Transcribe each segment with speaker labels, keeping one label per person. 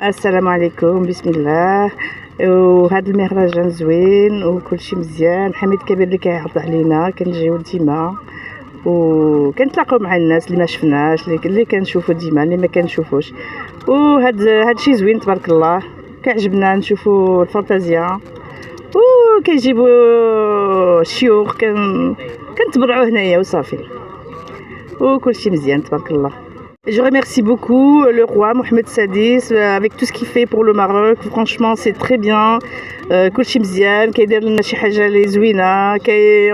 Speaker 1: السلام عليكم، بسم الله. وهذا المهرجان زوين وكلشي مزيان. حميد كبير اللي كيعرض علينا، كنجيو ديما وكنتلاقاو مع الناس اللي ما شفناش، اللي كنشوفوا ديما، اللي ما كنشوفوش. وهذا الشيء زوين تبارك الله، كيعجبنا نشوفوا الفانتازيا وكيجيبوا الشيوخ كنتبرعوا هنايا وصافي، وكلشي مزيان تبارك الله. Je remercie beaucoup le roi Mohamed Sadis avec tout ce qu'il fait pour le Maroc. Franchement, c'est très bien. كلشي مزيان، كيدير لنا شي حاجه اللي زوينه.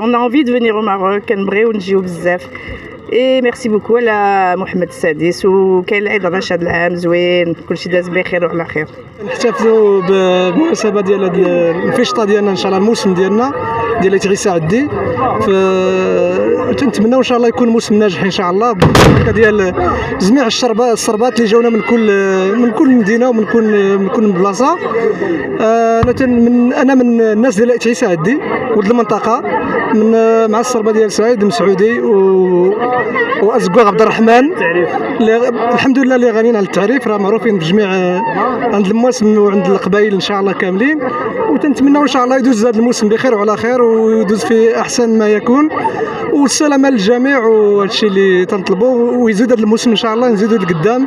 Speaker 1: On a envie de venir au Maroc، كنبغيو نجيو بزاف. اي ميرسي بوكو على محمد السادس. وكاين العيد الرشاد العام زوين، كلشي داز بخير وعلى خير.
Speaker 2: نحتفلوا بالمناسبه ديال الفيشطه ديالنا ان شاء الله، الموسم ديالنا ديال عيسى عدي. تنتمناو ان شاء الله يكون موسم ناجح ان شاء الله، بالبركه ديال جميع الشربات اللي جاونا من كل مدينه ومن كل بلاصه. انا من الناس ديال عيسى عدي ولد المنطقه، مع الشربه ديال سعيد مسعودي وازكوار عبد الرحمن. الحمد لله اللي غنيين على التعريف، راه معروفين بجميع عند المواسم وعند القبائل ان شاء الله كاملين. وتنتمناو ان شاء الله يدوز هذا الموسم بخير وعلى خير، ويدوز في احسن ما يكون، والسلامه للجميع. وهذا الشيء اللي تنطلبوه، ويزيد هذا الموسم ان شاء الله نزيدوا لقدام،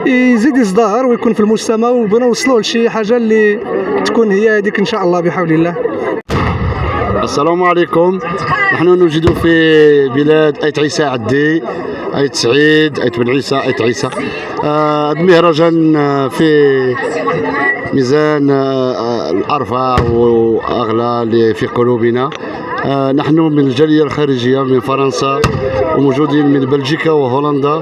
Speaker 2: يزيد يزدهر ويكون في المجتمع، ونوصلوا لشي حاجه اللي تكون هي هذيك ان شاء الله بحول الله.
Speaker 3: السلام عليكم. نحن نوجد في بلاد آيت عيسى عدي، آيت سعيد، آيت بن عيسى، آيت عيسى. هذا المهرجان في ميزان الأرفع وأغلى اللي في قلوبنا. نحن من الجالية الخارجية من فرنسا، وموجودين من بلجيكا وهولندا،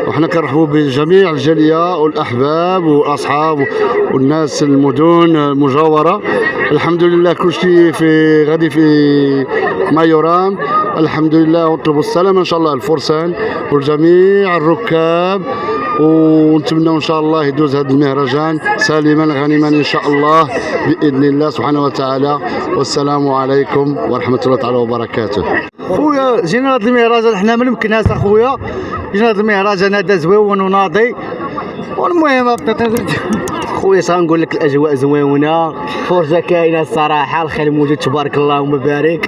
Speaker 3: وحنا كنرحبوا بجميع الجالية والأحباب والأصحاب والناس المدن المجاورة. الحمد لله كل شيء غادي في ما يرام، الحمد لله. ونطلبوا السلامة إن شاء الله الفرسان والجميع الركاب، ونتمنى ان شاء الله يدوز هذا المهرجان سالما غانما ان شاء الله باذن الله سبحانه وتعالى. والسلام عليكم ورحمه الله تعالى وبركاته.
Speaker 4: خويا جينا هذا المهرجان حنا من مكناس اخويا، جينا هذا المهرجان هذا زوين وناضي. والمهم خويا اش غنقول لك، الاجواء زوينه، فرجه كاينه الصراحه، الخير موجود تبارك الله اللهم بارك.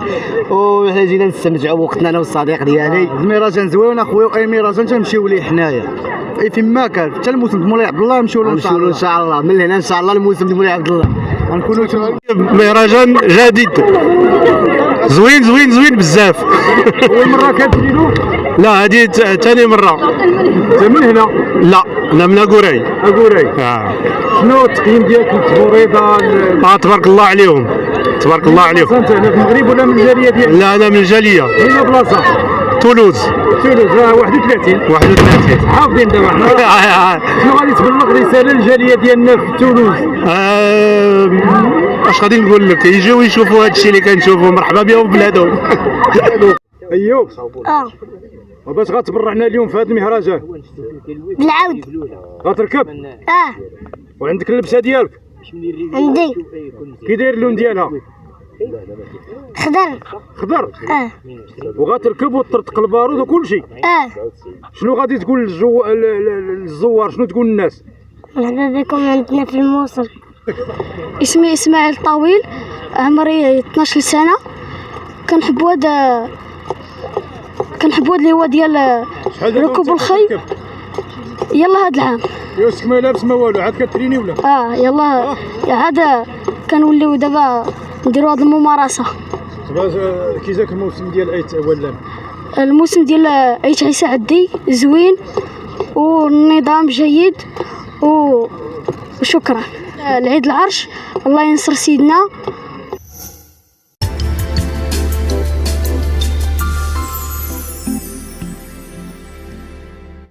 Speaker 4: وحنا جينا نستمتعوا بوقتنا انا والصديق ديالي. المهرجان زوين اخويا، واي مهرجان تنمشيو ليه حنايا فيما كان، حتى الموسم مولاي عبد الله نمشيو له ان شاء الله. من هنا ان شاء الله الموسم مولاي عبد الله غنكونوا
Speaker 2: مهرجان جديد زوين زوين زوين بزاف.
Speaker 4: اول مره كتجيلو؟
Speaker 2: لا هذه ثاني مره.
Speaker 4: انت من هنا؟
Speaker 2: لا انا من اكوراي.
Speaker 4: شنو التقييم ديالك للتبوريضه؟
Speaker 2: تبارك الله عليهم، تبارك الله عليهم.
Speaker 4: انت هنا في المغرب ولا من الجاليه ديالك؟
Speaker 2: لا انا من الجاليه.
Speaker 4: هنا بلاصه
Speaker 2: تولوز.
Speaker 4: 31 حافظين دابا حنا. شنو غادي تبلغ رساله للجاليه ديالنا في تولوز؟
Speaker 2: اش غادي نقول لك، يجيو يشوفوا هذا الشيء اللي كنشوفوا، مرحبا بهم ببلادهم.
Speaker 4: ايوب باش غتبرعنا اليوم في هذا المهرجان؟
Speaker 5: بالعود.
Speaker 4: غتركب؟ وعندك اللبسه ديالك؟
Speaker 5: عندي.
Speaker 4: كي داير اللون ديالها؟ خضر. وغتركب وتطرطق البارود وكل شيء؟ شنو غادي تقول للزوار، شنو تقول للناس؟
Speaker 5: مرحبا بكم عندنا في الموصل. اسمي اسماعيل طويل، عمري 12 سنه. كنحب هذا اللي هو ديال ركوب الخيل. يلا هذا العام
Speaker 4: يوسف ما لابس ما والو، عاد كتريني ولا؟
Speaker 5: يلا عاد كنوليو دابا نديرو هذه الممارسه.
Speaker 4: كي جاك الموسم ديال ايت ولام؟
Speaker 5: الموسم ديال ايت عيسى عدي زوين والنظام جيد وشكرا. العيد العرش الله ينصر سيدنا